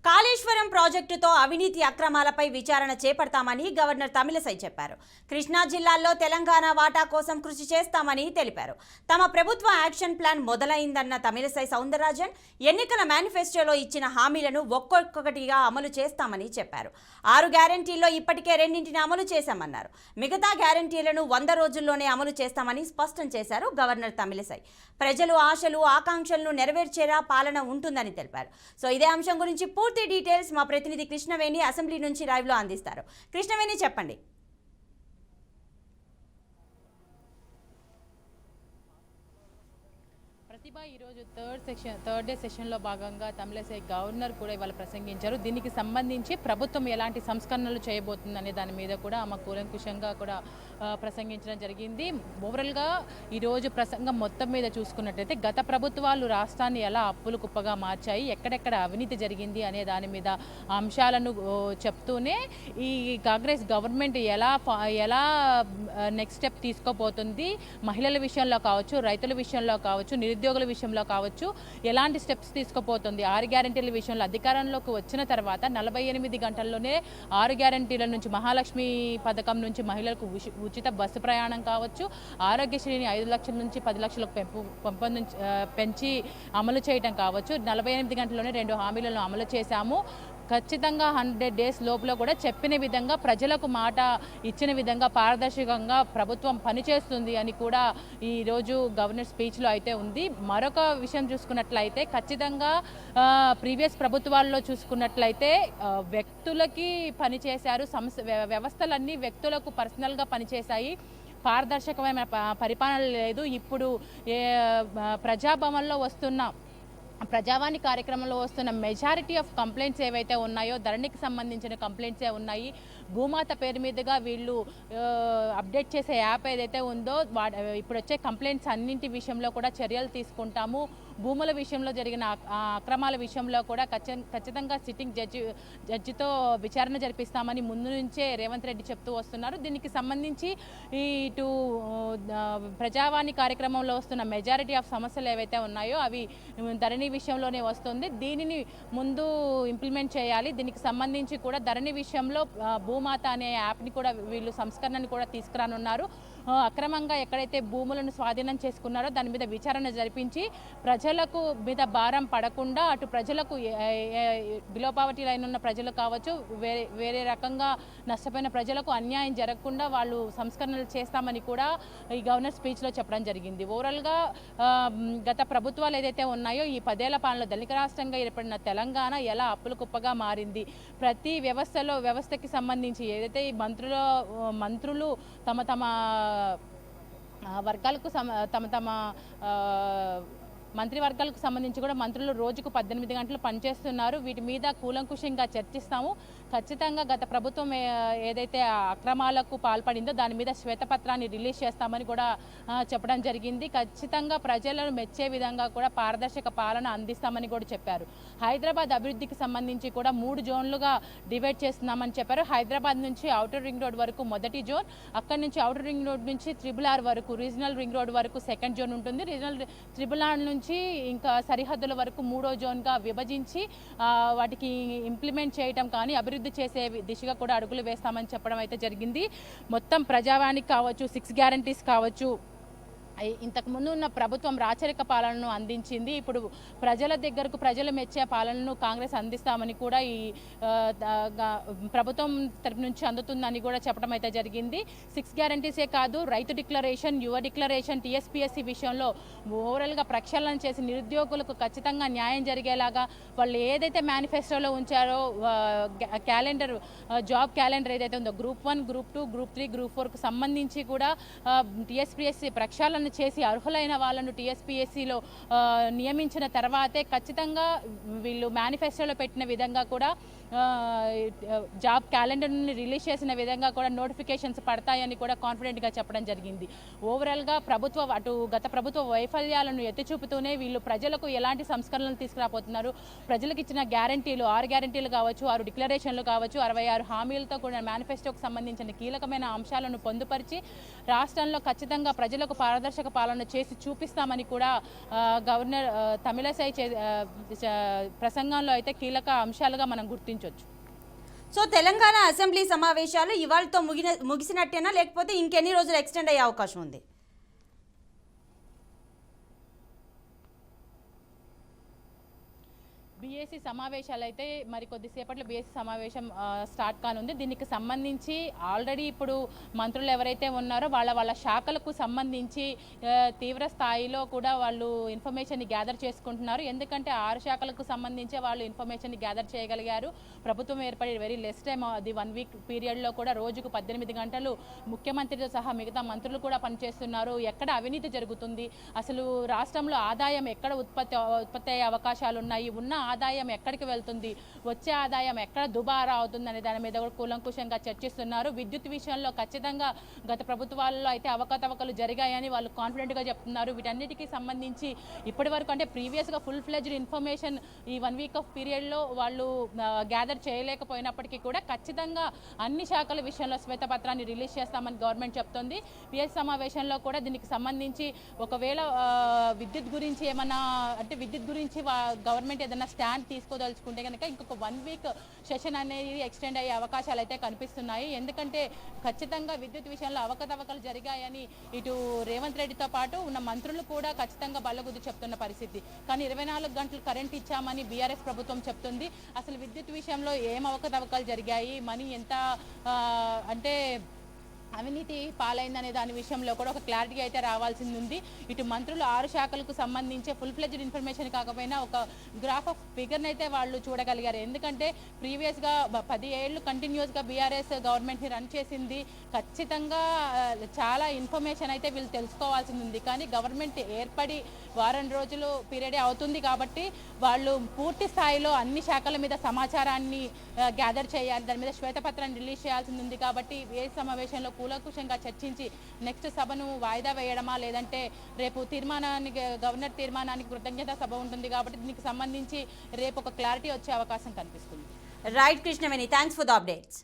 కాళేశ్వరం ప్రాజెక్టుతో అవినీతి అక్రమాలపై విచారణ చేపడతామని గవర్నర్ తమిళసై చెప్పారు. కృష్ణా జిల్లాలో తెలంగాణ వాటా కోసం కృషి చేస్తామని తెలిపారు. తమ ప్రభుత్వ యాక్షన్ ప్లాన్ మొదలైందన్న తమిళసై సౌందరరాజన్ ఎన్నికల మేనిఫెస్టోలో ఇచ్చిన హామీలను ఒక్కొక్కటిగా అమలు చేస్తామని చెప్పారు. 6 గ్యారెంటీల్లో ఇప్పటికే 2ంటిని అమలు చేశామన్నారు. మిగతా గ్యారెంటీలను 100 రోజుల్లోనే అమలు చేస్తామని స్పష్టం చేశారు గవర్నర్ తమిళసై. ప్రజలు ఆశలు ఆకాంక్షలను నెరవేర్చేలా పాలన ఉంటుందని తెలిపారు. సో ఇదే అంశం గురించి పూర్తి డీటెయిల్స్ మా ప్రతినిధి కృష్ణవేణి అసెంబ్లీ నుంచి లైవ్ లో అందిస్తారు. కృష్ణవేణి చెప్పండి. ప్రతిభ ఈరోజు థర్డ్ డే సెషన్లో భాగంగా తమిళసై గవర్నర్ కూడా ఇవాళ ప్రసంగించారు. దీనికి సంబంధించి ప్రభుత్వం ఎలాంటి సంస్కరణలు చేయబోతుందనే దాని మీద కూడా ఆమె కూలంకుషంగా కూడా ప్రసంగించడం జరిగింది. ఓవరాల్గా ఈరోజు ప్రసంగం మొత్తం మీద చూసుకున్నట్లయితే గత ప్రభుత్వాలు రాష్ట్రాన్ని ఎలా అప్పులు కుప్పగా మార్చాయి, ఎక్కడెక్కడ అవినీతి జరిగింది అనే దాని మీద అంశాలను చెప్తూనే ఈ కాంగ్రెస్ గవర్నమెంట్ ఎలా నెక్స్ట్ స్టెప్ తీసుకోబోతుంది, మహిళల విషయంలో కావచ్చు, రైతుల విషయంలో కావచ్చు, నిరుద్యోగుల విషయంలో కావచ్చు ఎలాంటి స్టెప్స్ తీసుకోబోతుంది. 6 గ్యారెంటీల విషయంలో అధికారంలోకి వచ్చిన తర్వాత 48 గంటల్లోనే 6 గ్యారెంటీల నుంచి మహాలక్ష్మి పథకం నుంచి మహిళలకు ఉచిత బస్సు ప్రయాణం కావచ్చు, ఆరోగ్యశ్రీని 5 లక్షల నుంచి 10 లక్షలకు పెంచి అమలు చేయడం కావచ్చు, 48 గంటల్లోనే 2 హామీలను అమలు చేశాము. ఖచ్చితంగా 100 డేస్ లోపల కూడా చెప్పిన విధంగా ప్రజలకు మాట ఇచ్చిన విధంగా పారదర్శకంగా ప్రభుత్వం పనిచేస్తుంది అని కూడా ఈరోజు గవర్నర్ స్పీచ్లో అయితే ఉంది. మరొక విషయం చూసుకున్నట్లయితే ఖచ్చితంగా ప్రీవియస్ ప్రభుత్వాల్లో చూసుకున్నట్లయితే వ్యక్తులకి పనిచేశారు, వ్యవస్థలన్నీ వ్యక్తులకు పర్సనల్గా పనిచేశాయి, పారదర్శకమైన పరిపాలన లేదు. ఇప్పుడు ప్రజాభవన్లో వస్తున్న ప్రజావాణి కార్యక్రమంలో వస్తున్న మెజారిటీ ఆఫ్ కంప్లైంట్స్ ఏవైతే ఉన్నాయో ధరణికి సంబంధించిన కంప్లైంట్సే ఉన్నాయి. భూమాత పేరు మీదుగా వీళ్ళు అప్డేట్ చేసే యాప్ ఏదైతే ఉందో ఇప్పుడు వచ్చే కంప్లైంట్స్ అన్నింటి విషయంలో కూడా చర్యలు తీసుకుంటాము. భూముల విషయంలో జరిగిన అక్రమాల విషయంలో కూడా ఖచ్చితంగా సిట్టింగ్ జడ్జితో విచారణ జరిపిస్తామని ముందు నుంచే రేవంత్ రెడ్డి చెప్తూ వస్తున్నారు. దీనికి సంబంధించి ఇటు ప్రజావాణి కార్యక్రమంలో వస్తున్న మెజారిటీ ఆఫ్ సమస్యలు ఏవైతే ఉన్నాయో అవి ధరణి విషయంలోనే వస్తుంది. దీనిని ముందు ఇంప్లిమెంట్ చేయాలి. దీనికి సంబంధించి కూడా ధరణి విషయంలో భూమాత అనే యాప్ని కూడా వీళ్ళు సంస్కరణని కూడా తీసుకురానున్నారు. అక్రమంగా ఎక్కడైతే భూములను స్వాధీనం చేసుకున్నారో దాని మీద విచారణ జరిపించి ప్రజలకు మీద భారం పడకుండా అటు ప్రజలకు బిలో పావర్టీ లైన్ ఉన్న ప్రజలు కావచ్చు, వేరే రకంగా నష్టపోయిన ప్రజలకు అన్యాయం జరగకుండా వాళ్ళు సంస్కరణలు చేస్తామని కూడా ఈ గవర్నర్ స్పీచ్లో చెప్పడం జరిగింది. ఓవరాల్గా గత ప్రభుత్వాలు ఏదైతే ఉన్నాయో ఈ 10 ఏళ్ల పాలనలో ధనిక రాష్ట్రంగా ఏర్పడిన తెలంగాణ ఎలా అప్పుల కుప్పగా మారింది, ప్రతి వ్యవస్థకి సంబంధించి ఏదైతే ఈ మంత్రులు తమ వర్గాలకు తమ మంత్రివర్గాలకు సంబంధించి కూడా మంత్రులు రోజుకు 18 గంటలు పనిచేస్తున్నారు. వీటి మీద కూలంకుషంగా చర్చిస్తాము. ఖచ్చితంగా గత ప్రభుత్వం ఏదైతే అక్రమాలకు పాల్పడిందో దాని మీద శ్వేతపత్రాన్ని రిలీజ్ చేస్తామని కూడా చెప్పడం జరిగింది. ఖచ్చితంగా ప్రజలను మెచ్చే విధంగా కూడా పారదర్శక పాలన అందిస్తామని కూడా చెప్పారు. హైదరాబాద్ అభివృద్ధికి సంబంధించి కూడా 3 జోన్లుగా డివైడ్ చేస్తున్నామని చెప్పారు. హైదరాబాద్ నుంచి ఔటర్ రింగ్ రోడ్ వరకు మొదటి జోన్, అక్కడి నుంచి ఔటర్ రింగ్ రోడ్ నుంచి RRR వరకు, రీజనల్ రింగ్ రోడ్ వరకు సెకండ్ జోన్ ఉంటుంది. రీజనల్ RRR నుంచి ఇంకా సరిహద్దుల వరకు 3వ జోన్గా విభజించి వాటికి ఇంప్లిమెంట్ చేయటం కానీ అభివృద్ధి చేసే దిశగా కూడా అడుగులు వేస్తామని చెప్పడం అయితే జరిగింది. మొత్తం ప్రజావానికి కావచ్చు, 6 గ్యారంటీస్ కావచ్చు, ఇంతకుముందు ఉన్న ప్రభుత్వం రాచరిక పాలనను అందించింది. ఇప్పుడు ప్రజల దగ్గరకు ప్రజలు మెచ్చే పాలనను కాంగ్రెస్ అందిస్తామని కూడా ఈ ప్రభుత్వం తరపు నుంచి అందుతుందని కూడా చెప్పడం అయితే జరిగింది. 6 గ్యారంటీసే కాదు, రైతు డిక్లరేషన్, యువ డిక్లరేషన్, TSPSC విషయంలో ఓవరాల్గా ప్రక్షాళన చేసి నిరుద్యోగులకు ఖచ్చితంగా న్యాయం జరిగేలాగా వాళ్ళు ఏదైతే మేనిఫెస్టోలో ఉంచారో క్యాలెండర్, జాబ్ క్యాలెండర్ ఏదైతే ఉందో Group 1, Group 2, Group 3, Group 4కు సంబంధించి కూడా TSPSC ప్రక్షాళన చేసి అర్హులైన వాళ్ళను TSPSCలో నియమించిన తర్వాతే ఖచ్చితంగా వీళ్ళు మేనిఫెస్టోలో పెట్టిన విధంగా కూడా జాబ్ క్యాలెండర్ని రిలీజ్ చేసిన విధంగా కూడా నోటిఫికేషన్స్ పడతాయని కూడా కాన్ఫిడెంట్గా చెప్పడం జరిగింది. ఓవరాల్గా గత ప్రభుత్వ వైఫల్యాలను ఎత్తిచూపుతూనే వీళ్ళు ప్రజలకు ఎలాంటి సంస్కరణలు తీసుకురాబోతున్నారు, ప్రజలకు ఇచ్చిన గ్యారంటీలు 6 గ్యారంటీలు కావచ్చు, 6 డిక్లరేషన్లు కావచ్చు, 66 హామీలతో కూడా మేనిఫెస్టోకు సంబంధించిన కీలకమైన అంశాలను పొందుపరిచి రాష్ట్రంలో ఖచ్చితంగా ప్రజలకు పారదర్శక పారదర్శక పాలన చేసి చూపిస్తామని కూడా గవర్నర్ తమిళసై ప్రసంగంలో అయితే కీలక అంశాలుగా మనం గుర్తించవచ్చు. సో తెలంగాణ అసెంబ్లీ సమావేశాలు ఇవాళతో ముగిసినట్టేనా, లేకపోతే ఇంకెన్ని రోజులు ఎక్స్టెండ్ అయ్యే అవకాశం ఉంది? బీఏసీ సమావేశాలు అయితే మరి కొద్దిసేపట్లో బీఏసీ సమావేశం స్టార్ట్ కానుంది. దీనికి సంబంధించి ఆల్రెడీ ఇప్పుడు మంత్రులు ఎవరైతే ఉన్నారో వాళ్ళ శాఖలకు సంబంధించి తీవ్ర స్థాయిలో కూడా వాళ్ళు ఇన్ఫర్మేషన్ని గ్యాదర్ చేసుకుంటున్నారు. ఎందుకంటే 6 శాఖలకు సంబంధించి వాళ్ళు ఇన్ఫర్మేషన్ని గ్యాదర్ చేయగలిగారు. ప్రభుత్వం ఏర్పడి వెరీ లెస్ టైం, అది 1 వీక్ పీరియడ్లో కూడా రోజుకు 18 గంటలు ముఖ్యమంత్రితో సహా మిగతా మంత్రులు కూడా పనిచేస్తున్నారు. ఎక్కడ అవినీతి జరుగుతుంది, అసలు రాష్ట్రంలో ఆదాయం ఎక్కడ ఉత్పత్తి అయ్యే అవకాశాలు ఉన్నాయి, ఉన్న ఆదాయం ఎక్కడికి వెళ్తుంది, వచ్చే ఆదాయం ఎక్కడ దుబారా అవుతుంది అనే దాని మీద కూడా కూలంకుషంగా చర్చిస్తున్నారు. విద్యుత్ విషయంలో ఖచ్చితంగా గత ప్రభుత్వాల్లో అయితే అవకతవకలు జరిగాయని వాళ్ళు కాన్ఫిడెంట్గా చెప్తున్నారు. వీటన్నిటికీ సంబంధించి ఇప్పటి వరకు అంటే ప్రీవియస్గా ఫుల్ ఫ్లెడ్జ్డ్ ఇన్ఫర్మేషన్ ఈ 1 వీక్ ఆఫ్ పీరియడ్లో వాళ్ళు గ్యాదర్ చేయలేకపోయినప్పటికీ కూడా ఖచ్చితంగా అన్ని శాఖల విషయంలో శ్వేతపత్రాన్ని రిలీజ్ చేస్తామని గవర్నమెంట్ చెప్తోంది. పిఎస్ సమావేశంలో కూడా దీనికి సంబంధించి ఒకవేళ విద్యుత్ గురించి ఏమన్నా అంటే విద్యుత్ గురించి గవర్నమెంట్ ఏదైనా స్టాండ్ తీసుకోదలుచుకుంటే కనుక ఇంకొక 1 వీక్ సెషన్ అనేది ఎక్స్టెండ్ అయ్యే అవకాశాలు అయితే కనిపిస్తున్నాయి. ఎందుకంటే ఖచ్చితంగా విద్యుత్ విషయంలో అవకతవకలు జరిగాయని ఇటు రేవంత్ రెడ్డితో పాటు ఉన్న మంత్రులు కూడా ఖచ్చితంగా బల్లగుద్ది చెప్తున్న పరిస్థితి. కానీ 24 గంటలు కరెంట్ ఇచ్చామని బీఆర్ఎస్ ప్రభుత్వం చెప్తుంది. అసలు విద్యుత్ విషయంలో ఏం అవకతవకలు జరిగాయి, మనీ ఎంత అంటే అవినీతి పాలైందనే దాని విషయంలో కూడా ఒక క్లారిటీ అయితే రావాల్సింది ఉంది. ఇటు మంత్రులు 6 శాఖలకు సంబంధించి ఫుల్ ఫ్లెడ్జ్డ్ ఇన్ఫర్మేషన్ కాకపోయినా ఒక గ్రాఫ్ ఆఫ్ ఫిగర్ని అయితే వాళ్ళు చూడగలిగారు. ఎందుకంటే ప్రీవియస్గా 10 ఏళ్ళు కంటిన్యూస్గా బీఆర్ఎస్ గవర్నమెంట్ని రన్ చేసింది. ఖచ్చితంగా చాలా ఇన్ఫర్మేషన్ అయితే వీళ్ళు తెలుసుకోవాల్సింది ఉంది. కానీ గవర్నమెంట్ ఏర్పడి వారం రోజులు పీరియడే అవుతుంది కాబట్టి వాళ్ళు పూర్తి స్థాయిలో అన్ని శాఖల మీద సమాచారాన్ని గ్యాదర్ చేయాలి, దాని మీద శ్వేతపత్రాన్ని రిలీజ్ చేయాల్సింది ఉంది. కాబట్టి ఏ సమావేశంలో కూలంకుషంగా చర్చించి నెక్స్ట్ సభను వాయిదా వేయడమా లేదంటే రేపు గవర్నర్ తీర్మానానికి కృతజ్ఞత సభ ఉంటుంది కాబట్టి దీనికి సంబంధించి రేపు ఒక క్లారిటీ వచ్చే అవకాశం కనిపిస్తుంది. Right Krishnaveni, thanks for the updates.